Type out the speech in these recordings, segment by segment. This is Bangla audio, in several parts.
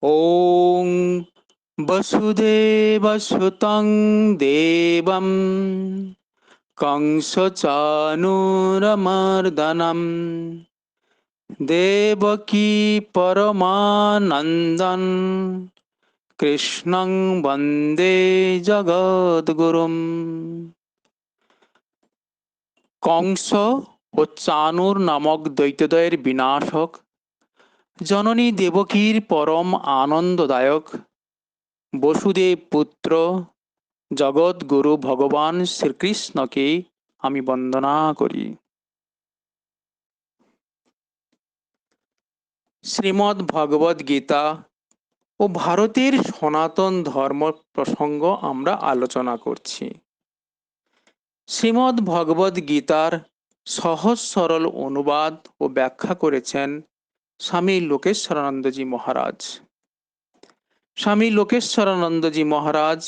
ॐ वसुदेवसुतं देवं कंसचाणूरमर्दनं देवकी परमानन्दं কৃষ্ণং বন্দে জগদ্গুরুম। কংস ও চাণূর নামক দৈত্যদ্বয়ের বিনাশক, জননী দেবকীর পরম আনন্দদায়ক, বসুদেব পুত্র জগৎগুরু ভগবান শ্রীকৃষ্ণকে আমি বন্দনা করি। শ্রীমদ্ ভগবদ গীতা ও ভারতের সনাতন ধর্ম প্রসঙ্গ আমরা আলোচনা করছি। শ্রীমদ্ ভগবদ গীতার সহজ সরল অনুবাদ ও ব্যাখ্যা করেছেন স্বামী লোকেশ্বরানন্দজি মহারাজ। স্বামী লোকেশ্বরানন্দজি মহারাজ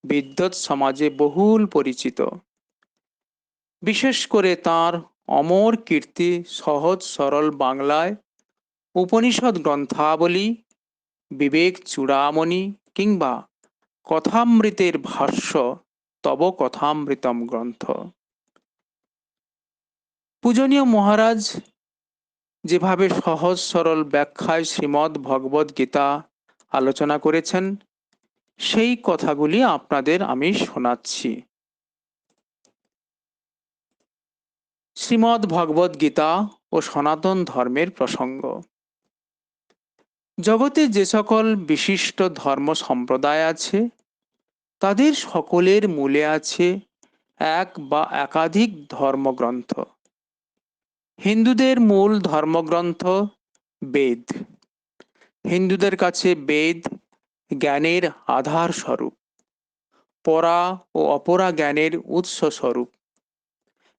বিদ্বৎ সমাজে বহুল পরিচিত। বিশেষ করে তাঁর অমর কীর্তি সহজ সরল বাংলায় উপনিষদ গ্রন্থাবলী, বিবেক চূড়ামণি কিংবা কথামৃতের ভাষ্য তব কথামৃতম গ্রন্থ। পূজনীয় মহারাজ যেভাবে সহজ সরল ব্যাখ্যায় শ্রীমদ্ ভগবদ গীতা আলোচনা করেছেন, সেই কথাগুলি আপনাদের আমি শোনাচ্ছি। শ্রীমদ্ ভগবদ গীতা ও সনাতন ধর্মের প্রসঙ্গ। জগতে যে সকল বিশিষ্ট ধর্ম সম্প্রদায় আছে, তাদের সকলের মূলে আছে এক বা একাধিক ধর্মগ্রন্থ। হিন্দুদের মূল ধর্মগ্রন্থ বেদ। হিন্দুদের কাছে বেদ জ্ঞানের আধার স্বরূপ, পরা ও অপরা জ্ঞানের উৎস স্বরূপ।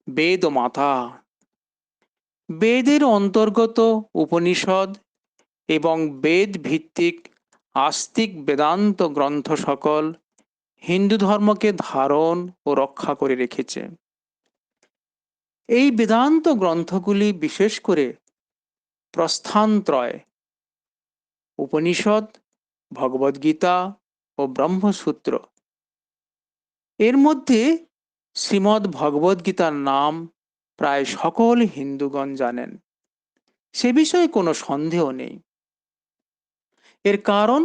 বেদ ও মাতা। বেদের অন্তর্গত উপনিষদ এবং বেদ ভিত্তিক আস্তিক বেদান্ত গ্রন্থ সকল হিন্দু ধর্মকে ধারণ ও রক্ষা করে রেখেছে। এই বেদান্ত গ্রন্থগুলি বিশেষ করে প্রস্থানত্রয়, উপনিষদ, ভগবদ্গীতা ও ব্রহ্মসূত্র, এর মধ্যে শ্রীমদ্ ভগবদ্গীতার নাম প্রায় সকল হিন্দুগণ জানেন, সে বিষয়ে কোনো সন্দেহ নেই। এর কারণ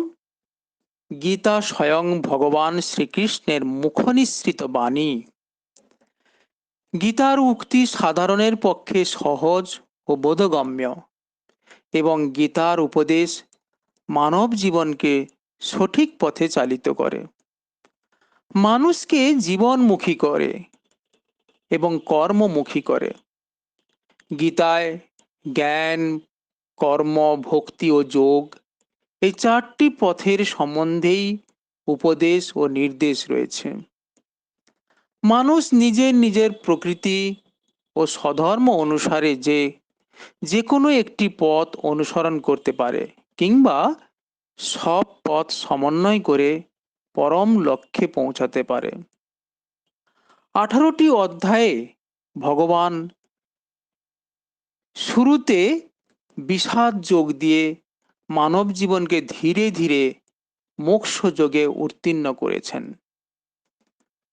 গীতা স্বয়ং ভগবান শ্রীকৃষ্ণের মুখনিসৃত বাণী। গীতার উক্তি সাধারণের পক্ষে সহজ ও বোধগম্য, এবং গীতার উপদেশ মানব জীবনকে সঠিক পথে চালিত করে, মানুষকে জীবনমুখী করে এবং কর্মমুখী করে। গীতায় জ্ঞান, কর্ম, ভক্তি ও যোগ, এই চারটি পথের সম্বন্ধেই উপদেশ ও নির্দেশ রয়েছে। মানুষ নিজের নিজের প্রকৃতি ও স্বধর্ম অনুসারে যে কোনো একটি পথ অনুসরণ করতে পারে, কিংবা সব পথ সমন্বয় করে পরম লক্ষ্যে পৌঁছাতে পারে। 18টি অধ্যায়ে ভগবান শুরুতে বিষাদ যোগ দিয়ে মানব জীবনকে ধীরে ধীরে মোক্ষ যোগে উত্তীর্ণ করেছেন।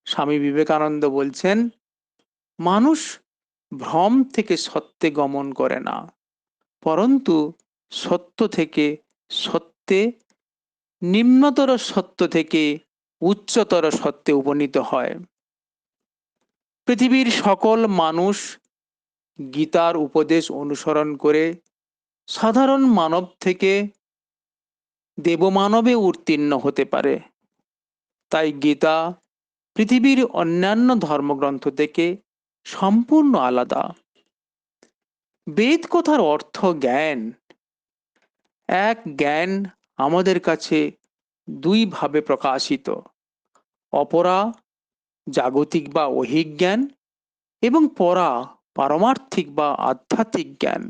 স্বামী বিবেকানন্দ বলছেন, মানুষ ভ্রম থেকে সত্যে গমন করে না, পরন্তু সত্য থেকে সত্যে, নিম্নতর সত্য থেকে উচ্চতর সত্যে উপনীত হয়। পৃথিবীর সকল মানুষ গীতার উপদেশ অনুসরণ করে সাধারণ মানব থেকে দেবমানবে উত্তীর্ণ হতে পারে। তাই গীতা পৃথিবীর অন্যান্য ধর্মগ্রন্থ থেকে সম্পূর্ণ আলাদা। বেদ কথার অর্থ জ্ঞান। এক জ্ঞান আমাদের কাছে দুই ভাবে প্রকাশিত: অপরা জাগতিক বা ঐহিক জ্ঞান, এবং পরা পারমার্থিক বা আধ্যাত্মিক জ্ঞান।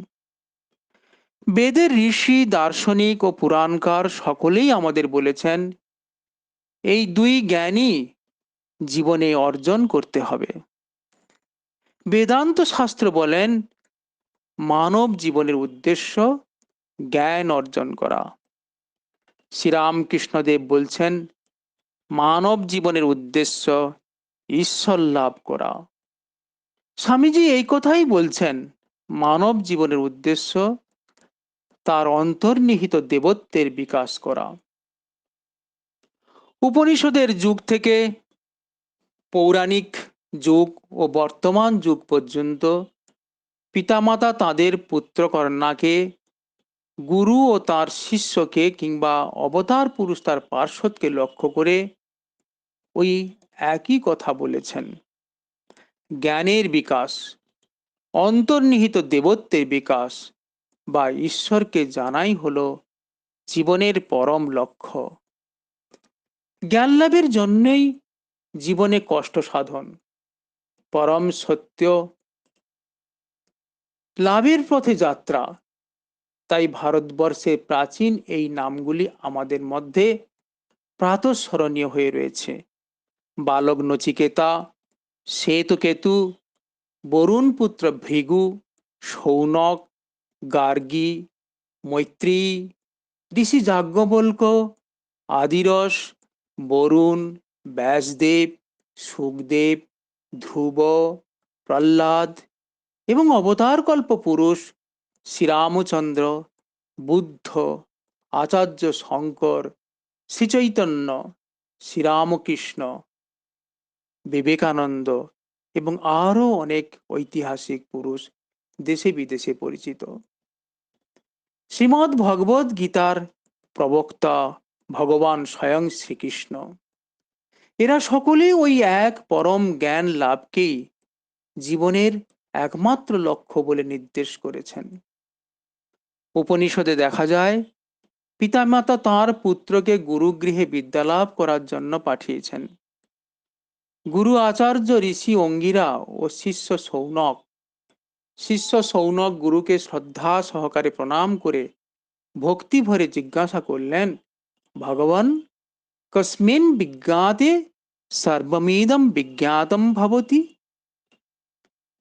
বেদের ঋষি, দার্শনিক ও পুরাণকার সকলেই আমাদের বলেছেন, এই দুই জ্ঞানই জীবনে অর্জন করতে হবে। বেদান্ত শাস্ত্র বলেন, মানব জীবনের উদ্দেশ্য জ্ঞান অর্জন করা। শ্রীরামকৃষ্ণদেব বলছেন, মানব জীবনের উদ্দেশ্য ঈশ্বর লাভ করা। স্বামীজি এই কথাই বলছেন, মানব জীবনের উদ্দেশ্য তার অন্তর্নিহিত দেবত্বের বিকাশ করা। উপনিষদের যুগ থেকে পৌরাণিক যুগ ও বর্তমান যুগ পর্যন্ত পিতামাতা তাদের পুত্রকন্যাকে, গুরু ও তার শিষ্যকে কিংবা অবতার পুরুষ তার পার্শ্বদকে লক্ষ্য করে ওই একই কথা বলেছেন। জ্ঞানের বিকাশ, অন্তর্নিহিত দেবত্বের বিকাশ বা ঈশ্বরকে জানাই হলো জীবনের পরম লক্ষ্য। জ্ঞান লাভের জন্যই জীবনে কষ্ট সাধন, পরম সত্য লাভের পথে যাত্রা। তাই ভারতবর্ষের প্রাচীন এই নামগুলি আমাদের মধ্যে প্রাতঃস্মরণীয় হয়ে রয়েছে। বালক নচিকেতা, শ্বেতকেতু, বরুণ পুত্র ভৃগু, শৌনক, গার্গী, মৈত্রী, ঋষি যাজ্ঞবল্ক্য, আদিরস, বরুণ, ব্যাসদেব, সুখদেব, ধ্রুব, প্রহ্লাদ এবং অবতারকল্প পুরুষ শ্রীরামচন্দ্র, বুদ্ধ, আচার্য শঙ্কর, শ্রীচৈতন্য, শ্রীরামকৃষ্ণ, বিবেকানন্দ এবং আরও অনেক ঐতিহাসিক পুরুষ দেশে বিদেশে পরিচিত। শ্রীমদ্ ভগবদ গীতার প্রবক্তা ভগবান স্বয়ং শ্রীকৃষ্ণ। এরা সকলেই ওই এক পরম জ্ঞান লাভকেই জীবনের একমাত্র লক্ষ্য বলে নির্দেশ করেছেন। উপনিষদে দেখা যায়, পিতামাতা তাঁর পুত্রকে গুরুগৃহে বিদ্যালাভ করার জন্য পাঠিয়েছেন। গুরু আচার্য ঋষি অঙ্গিরা ও শিষ্য সৌনক গুরুকে শ্রদ্ধা সহকারে প্রণাম করে ভক্তি ভরে জিজ্ঞাসা করলেন, ভগবান, কস্মিন বিজ্ঞাতে সর্বমিদম বিজ্ঞাতম ভবতি?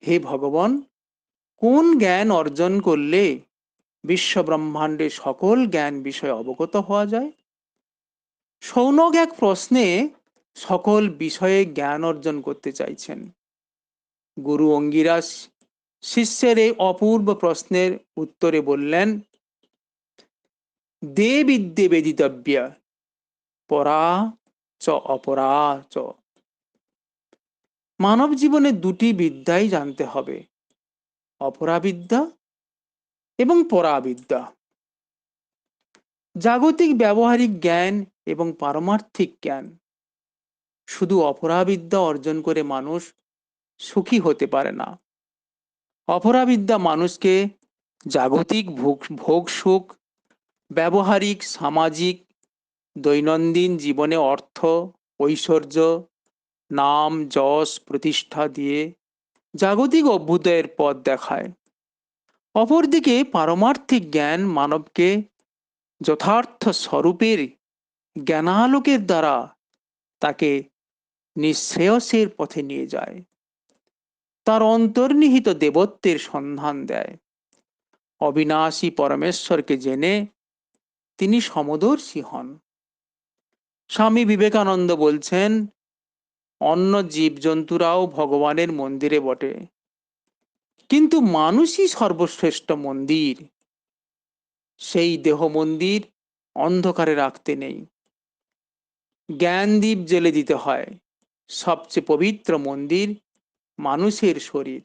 হে ভগবান, কোন জ্ঞান অর্জন করলে বিশ্ব ব্রহ্মাণ্ডের সকল জ্ঞান বিষয়ে অবগত হওয়া যায়? সৌনক এক প্রশ্নে সকল বিষয়ে জ্ঞান অর্জন করতে চাইছেন। গুরু অঙ্গিরাস শিষ্যের এই অপূর্ব প্রশ্নের উত্তরে বললেন, দে বিদ্যে বেদিতব্যা পরা চ অপরা চ। মানব জীবনে দুটি বিদ্যাই জানতে হবে, অপরাবিদ্যা এবং পরাবিদ্যা। জাগতিক ব্যবহারিক জ্ঞান এবং পারমার্থিক জ্ঞান। শুধু অপরাবিদ্যা অর্জন করে মানুষ সুখী হতে পারে না। অপরাবিদ্যা মানুষকে জাগতিক ভোগ সুখ, ব্যবহারিক, সামাজিক, দৈনন্দিন জীবনে অর্থ, ঐশ্বর্য, নাম, যশ, প্রতিষ্ঠা দিয়ে জাগতিক অভ্যুদয়ের পথ দেখায়। অপরদিকে পারমার্থিক জ্ঞান মানবকে যথার্থ স্বরূপের জ্ঞানালোকের দ্বারা তাকে নিঃশ্রেয়সের পথে নিয়ে যায়, তার অন্তর্নিহিত দেবত্বের সন্ধান দেয়। অবিনাশী পরমেশ্বরকে জেনে তিনি সমদর্শী হন। স্বামী বিবেকানন্দ বলছেন, অন্য জীবজন্তুরাও ভগবানের মন্দিরে বটে, কিন্তু মানুষই সর্বশ্রেষ্ঠ মন্দির। সেই দেহ মন্দির অন্ধকারে রাখতে নেই, জ্ঞানদীপ জ্বেলে দিতে হয়। সবচেয়ে পবিত্র মন্দির মানুষের শরীর।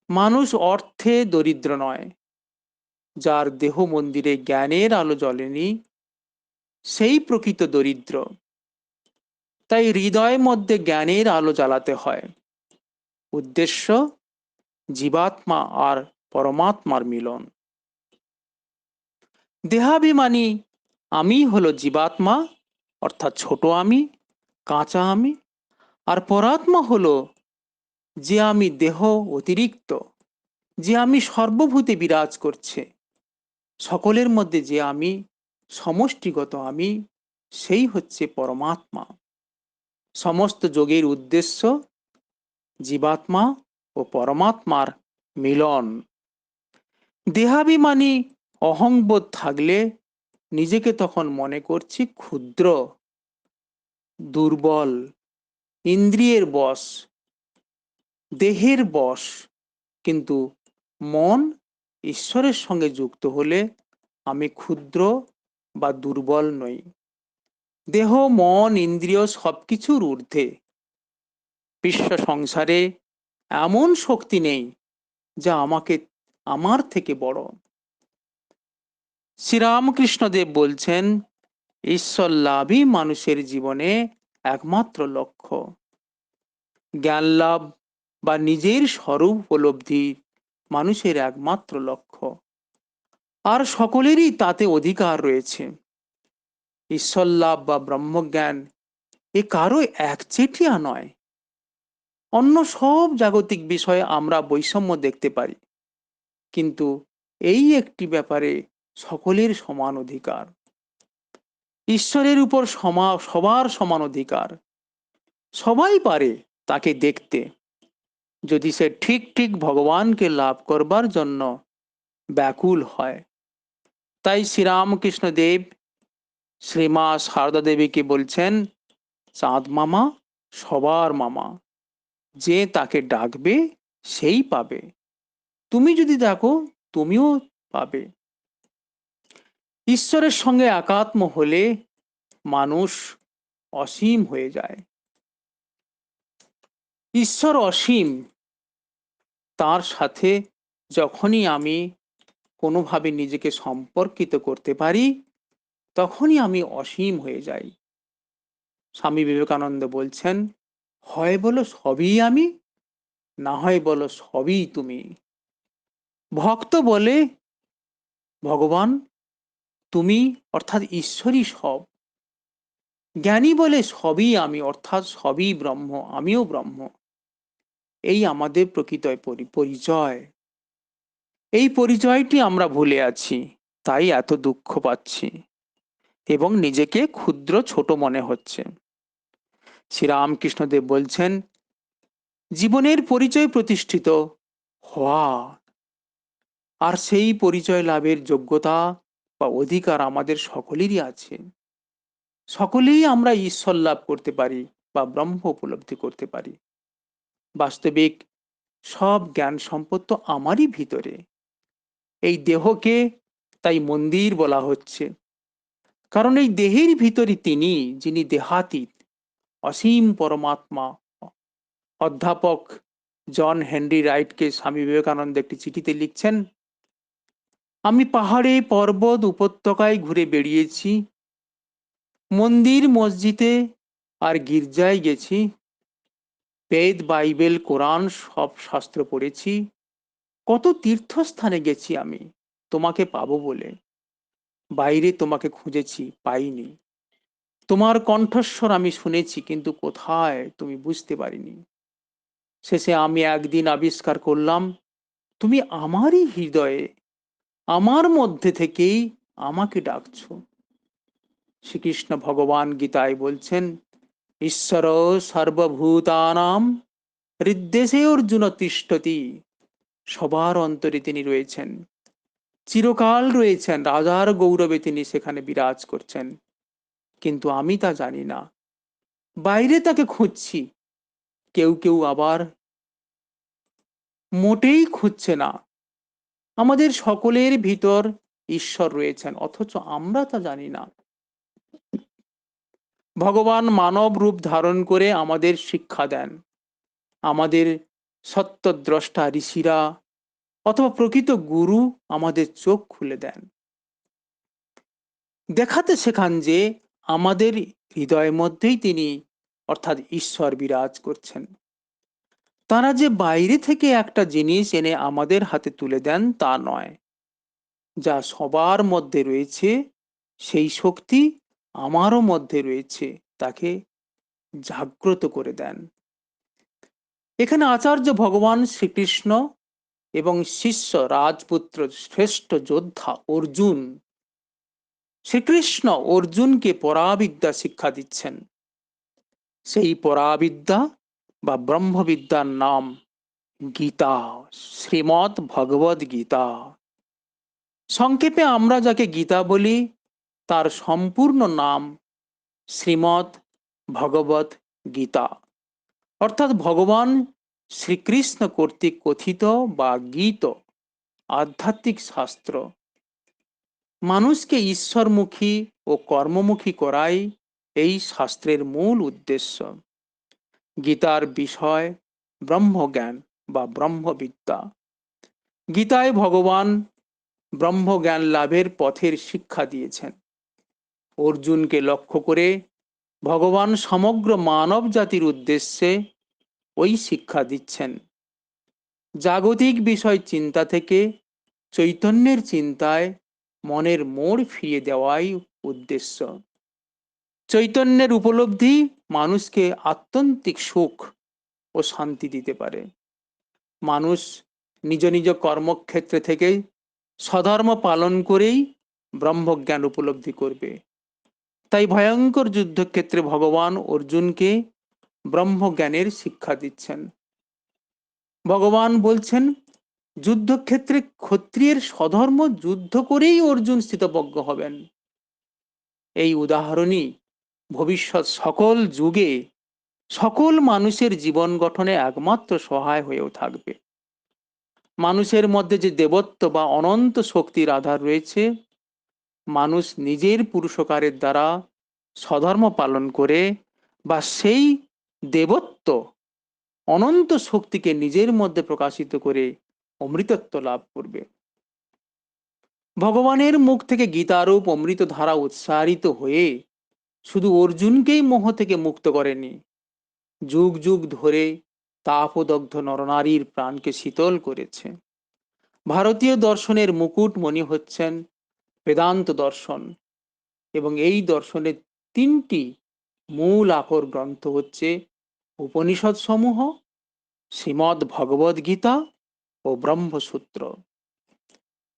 মানুষ অর্থে দরিদ্র নয়, যার দেহ মন্দিরে জ্ঞানের আলো জ্বলেনি সেই প্রকৃত দরিদ্র। তাই হৃদয়ের মধ্যে জ্ঞানের আলো জ্বালাতে হয়। উদ্দেশ্য জীবাত্মা আর পরমাত্মার মিলন। দেহাভিমানী আমি হলো জীবাত্মা, অর্থাৎ ছোট আমি, কাঁচা আমি। আর পরাত্মা হলো যে আমি দেহ অতিরিক্ত, যে আমি সর্বভূতে বিরাজ করছে, সকলের মধ্যে যে আমি, সমষ্টিগত আমি, সেই হচ্ছে পরমাত্মা। সমস্ত যোগের উদ্দেশ্য জীবাত্মা ও পরমাত্মার মিলন। দেহাভিমানী অহংবোধ থাকলে নিজেকে তখন মনে করছি ক্ষুদ্র, দুর্বল, ইন্দ্রিয়ের বশ, দেহের বশ। কিন্তু মন ঈশ্বরের সঙ্গে যুক্ত হলে আমি ক্ষুদ্র বা দুর্বল নই। দেহ, মন, ইন্দ্রিয় সবকিছুর ঊর্ধ্বে। বিশ্ব সংসারে এমন শক্তি নেই যা আমার থেকে বড়। শ্রীরামকৃষ্ণদেব বলছেন, ঈশ্বর লাভই মানুষের জীবনে একমাত্র লক্ষ্য। জ্ঞান লাভ বা নিজের স্বরূপ উপলব্ধি মানুষের একমাত্র লক্ষ্য, আর সকলেরই তাতে অধিকার রয়েছে। ঈশ্বর লাভ বা ব্রহ্মজ্ঞান এ কারো একচেটিয়া নয়। অন্য সব জাগতিক বিষয়ে আমরা বৈষম্য দেখতে পারি, কিন্তু এই একটি ব্যাপারে সকলের সমান অধিকার। ঈশ্বরের উপর সবার সমান অধিকার। সবাই পারে তাকে দেখতে, যদি সে ঠিক ঠিক ভগবানকে লাভ করবার জন্য ব্যাকুল হয়। তাই শ্রীরামকৃষ্ণ দেব শ্রীমা সারদা দেবীকে বলছেন, চাঁদ মামা সবার মামা, যে তাকে ডাকবে সেই পাবে। তুমি যদি ডাকো তুমিও পাবে। ঈশ্বরের সঙ্গে একাত্ম হলে মানুষ অসীম হয়ে যায়। ঈশ্বর অসীম, তার সাথে যখনই আমি কোনোভাবে নিজেকে সম্পর্কিত করতে পারি, তখনই আমি অসীম হয়ে যাই। স্বামী বিবেকানন্দ বলছেন, হয় বলো সবই আমি, না হয় বলো সবই তুমি। ভক্ত বলে, ভগবান তুমি অর্থাৎ ঈশ্বরই সব। জ্ঞানী বলে সবই আমি অর্থাৎ সবই ব্রহ্ম, আমিও ব্রহ্ম। এই আমাদের প্রকৃত পরিচয়। এই পরিচয়টি আমরা ভুলে আছি, তাই এত দুঃখ পাচ্ছি এবং নিজেকে ক্ষুদ্র ছোট মনে হচ্ছে। শ্রীরামকৃষ্ণদেব বলছেন, জীবনের পরিচয় প্রতিষ্ঠিত হওয়া, আর সেই পরিচয় লাভের যোগ্যতা বা অধিকার আমাদের সকলেরই আছে। সকলেই আমরা ঈশ্বর লাভ করতে পারি বা ব্রহ্ম উপলব্ধি করতে পারি। বাস্তবিক সব জ্ঞান সম্পদ তো আমারই ভিতরে। এই দেহকে তাই মন্দির বলা হচ্ছে, কারণ এই দেহের ভিতরে তিনি, যিনি দেহাতীত, অসীম পরমাত্মা। অধ্যাপক জন হেনরি রাইটকে স্বামী বিবেকানন্দ একটি চিঠিতে লিখছেন, আমি পাহাড়ে, পর্বত, উপত্যকায় ঘুরে বেড়িয়েছি, মন্দির, মসজিদে আর গির্জায় গেছি, বেদ, বাইবেল, কোরআন সব শাস্ত্র পড়েছি, কত তীর্থস্থানে গেছি আমি তোমাকে পাবো বলে। বাইরে তোমাকে খুঁজেছি, পাইনি। তোমার কণ্ঠস্বর আমি শুনেছি, কিন্তু কোথায় তুমি বুঝতে পারিনি। শেষে আমি একদিন আবিষ্কার করলাম, তুমি আমারই হৃদয়ে, আমার মধ্যে থেকেই আমাকে ডাকছো। শ্রীকৃষ্ণ ভগবান গীতায় বলছেন, ঈশ্বর সর্বভূতানাং হৃদ্দেশে অর্জুন তিষ্ঠতি। সবার অন্তরে তিনি রয়েছেন, চিরকাল রয়েছেন, রাজার গৌরবে তিনি সেখানে বিরাজ করছেন, কিন্তু আমি তা জানি না। বাইরে তাকে খুঁজছি, কেউ কেউ আবার মোটেই খুঁজছে না। আমাদের সকলের ভিতর ঈশ্বর রয়েছেন, অথচ আমরা তা জানি না। ভগবান মানব রূপ ধারণ করে আমাদের শিক্ষা দেন। আমাদের সত্যদ্রষ্টা ঋষিরা অথবা প্রকৃত গুরু আমাদের চোখ খুলে দেন, দেখাতে শেখান যে আমাদের হৃদয়ের মধ্যেই তিনি অর্থাৎ ঈশ্বর বিরাজ করছেন। তারা যে বাইরে থেকে একটা জিনিস এনে আমাদের হাতে তুলে দেন তা নয়, যা সবার মধ্যে রয়েছে সেই শক্তি আমারও মধ্যে রয়েছে, তাকে জাগ্রত করে দেন। এখানে আচার্য ভগবান শ্রীকৃষ্ণ এবং শিষ্য রাজপুত্র শ্রেষ্ঠ যোদ্ধা অর্জুন, শ্রীকৃষ্ণ অর্জুনকে পরাবিদ্যা শিক্ষা দিচ্ছেন। সেই পরাবিদ্যা বা ব্রহ্মবিদ্যার নাম গীতা, শ্রীমৎ ভগবদ গীতা। সংক্ষেপে আমরা যাকে গীতা বলি, তার সম্পূর্ণ নাম শ্রীমদ্ ভগবত গীতা, অর্থাৎ ভগবান শ্রীকৃষ্ণ কর্তৃক কথিত বা গীত আধ্যাত্মিক শাস্ত্র। মানুষকে ঈশ্বরমুখী ও কর্মমুখী করাই এই শাস্ত্রের মূল উদ্দেশ্য। গীতার বিষয় ব্রহ্মজ্ঞান বা ব্রহ্মবিদ্যা। গীতায় ভগবান ব্রহ্মজ্ঞান লাভের পথের শিক্ষা দিয়েছেন। অর্জুনকে লক্ষ্য করে ভগবান সমগ্র মানব জাতির উদ্দেশ্যে ওই শিক্ষা দিচ্ছেন। জাগতিক বিষয় চিন্তা থেকে চৈতন্যের চিন্তায় মনের মোড় ফিরিয়ে দেওয়াই উদ্দেশ্য। চৈতন্যের উপলব্ধি মানুষকে আত্যন্তিক সুখ ও শান্তি দিতে পারে। মানুষ নিজ নিজ কর্মক্ষেত্রে থেকে স্বধর্ম পালন করেই ব্রহ্মজ্ঞান উপলব্ধি করবে। তাই ভয়ঙ্কর যুদ্ধক্ষেত্রে ভগবান অর্জুনকে ব্রহ্মজ্ঞানের শিক্ষা দিচ্ছেন। ভগবান বলছেন, যুদ্ধক্ষেত্রে ক্ষত্রিয়ের স্বধর্ম যুদ্ধ করেই অর্জুন স্থিতপ্রজ্ঞ হবেন। এই উদাহরণই ভবিষ্যৎ সকল যুগে সকল মানুষের জীবন গঠনে একমাত্র সহায় হয়েও থাকবে। মানুষের মধ্যে যে দেবত্ব বা অনন্ত শক্তির আধার রয়েছে, মানুষ নিজের পুরুষকারের দ্বারা স্বধর্ম পালন করে বা সেই দেবত্ব অনন্ত শক্তিকে নিজের মধ্যে প্রকাশিত করে অমৃতত্ব লাভ করবে। ভগবানের মুখ থেকে গীতারূপ অমৃত ধারা উৎসারিত হয়ে শুধু অর্জুনকেই মোহ থেকে মুক্ত করেনি, যুগ যুগ ধরে তাপদগ্ধ নরনারীর প্রাণকে শীতল করেছে। ভারতীয় দর্শনের মুকুটমণি হচ্ছেন বেদান্ত দর্শন, এবং এই দর্শনের তিনটি মূল আকর গ্রন্থ হচ্ছে উপনিষদ সমূহ, শ্রীমদ্ ভগবদ গীতা ও ব্রহ্মসূত্র।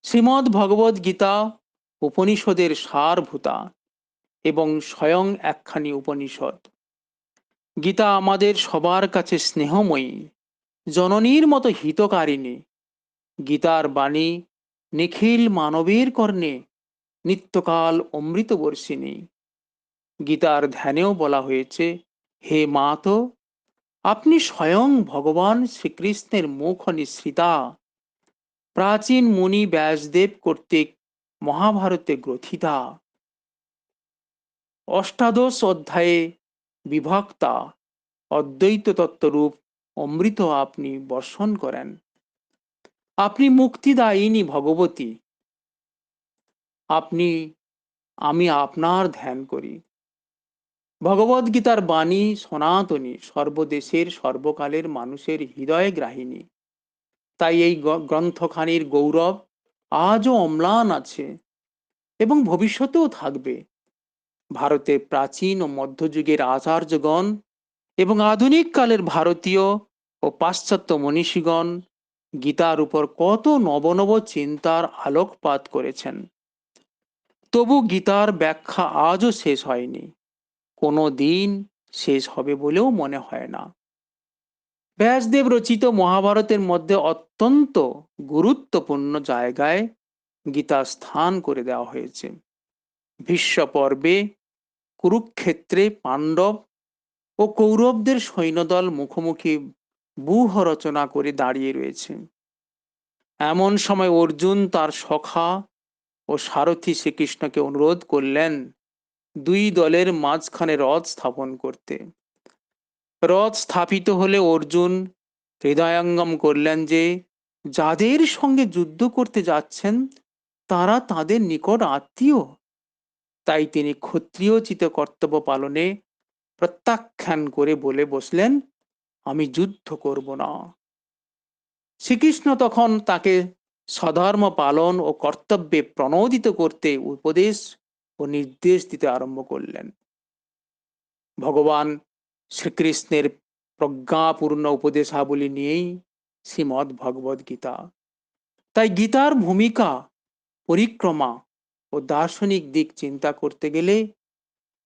শ্রীমদ্ ভগবদ গীতা উপনিষদের সারভূতা এবং স্বয়ং একখানি উপনিষদ। গীতা আমাদের সবার কাছে স্নেহময়ী, জননীর মতো হিতকারিণী। গীতার বাণী নিখিল মানবের কর্ণে নিত্যকাল অমৃত বর্ষিণী। গীতার ধ্যানেও বলা হয়েছে, হে মাতো, আপনি স্বয়ং ভগবান শ্রীকৃষ্ণের মুখ নিঃসৃতা। প্রাচীন মুনি ব্যাসদেব কর্তৃক মহাভারতে গ্রথিতা। অষ্টাদশ অধ্যায়ে বিভক্তা অদ্বৈত তত্ত্বরূপ অমৃত আপনি বর্ষণ করেন। আপনি মুক্তিদায়িনী ভগবতী। আমি আপনার ধ্যান করি। ভগবদ গীতার বাণী সনাতনী, সর্বদেশের সর্বকালের মানুষের হৃদয়ে গ্রাহিনী। তাই এই গ্রন্থখানির গৌরব আজও অম্লান আছে এবং ভবিষ্যতেও থাকবে। ভারতের প্রাচীন ও মধ্যযুগের আচার্যগণ এবং আধুনিক কালের ভারতীয় ও পাশ্চাত্য মনীষীগণ গীতার উপর কত নব নব চিন্তার আলোকপাত করেছেন। তবু গীতার ব্যাখ্যা আজও শেষ হয়নি, কোনো দিন শেষ হবে বলেও মনে হয় না। ব্যাসদেব রচিত মহাভারতের মধ্যে অত্যন্ত গুরুত্বপূর্ণ জায়গায় গীতা স্থান করে দেওয়া হয়েছে। ভীষ্ম পর্বে কুরুক্ষেত্রে পাণ্ডব ও কৌরবদের সৈন্যদল মুখোমুখি ব্যূহ রচনা করে দাঁড়িয়ে রয়েছে। এমন সময় অর্জুন তার সখা ও সারথি শ্রীকৃষ্ণকে অনুরোধ করলেন দুই দলের মাঝখানে রথ স্থাপন করতে। রথ স্থাপিত হলে অর্জুন হৃদয়ঙ্গম করলেন যে যাদের সঙ্গে যুদ্ধ করতে যাচ্ছেন তারা তাদের নিকট আত্মীয়। তাই তিনি ক্ষত্রিয়োচিত কর্তব্য পালনে প্রত্যাখ্যান করে বলে বসলেন, আমি যুদ্ধ করব না। শ্রীকৃষ্ণ তখন তাকে স্বধর্ম পালন ও কর্তব্যে প্রণোদিত করতে উপদেশ ও নির্দেশ দিতে আরম্ভ করলেন। ভগবান শ্রীকৃষ্ণের প্রজ্ঞাপূর্ণ উপদেশাবলী নিয়েই শ্রীমদ্ ভগবদ গীতা। তাই গীতার ভূমিকা, পরিক্রমা ও দার্শনিক দিক চিন্তা করতে গেলে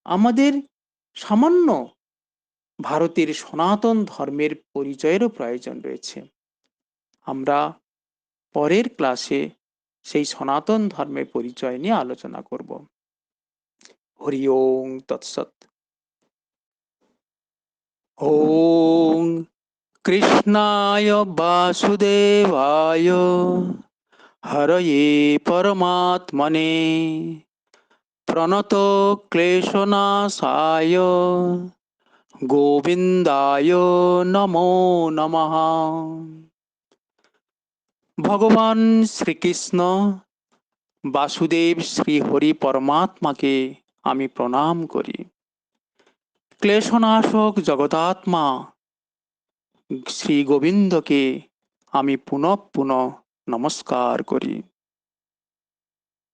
আমাদের সামান্য ভারতের সনাতন ধর্মের পরিচয়েরও প্রয়োজন রয়েছে। আমরা পরের ক্লাসে সেই সনাতন ধর্মের পরিচয় নিয়ে আলোচনা করব। হরি ওং তৎসৎ। ওং কৃষ্ণায় বাসুদেবায় হরয়ে পরমাত্মনে প্রণত ক্লেশনাশায় গোবিন্দায় নমো নমঃ। ভগবান শ্রীকৃষ্ণ বাসুদেব শ্রীহরি পরমাত্মাকে আমি প্রণাম করি। ক্লেশনাশক জগতাত্মা শ্রী গোবিন্দকে আমি পুনঃ পুনঃ নমস্কার করি।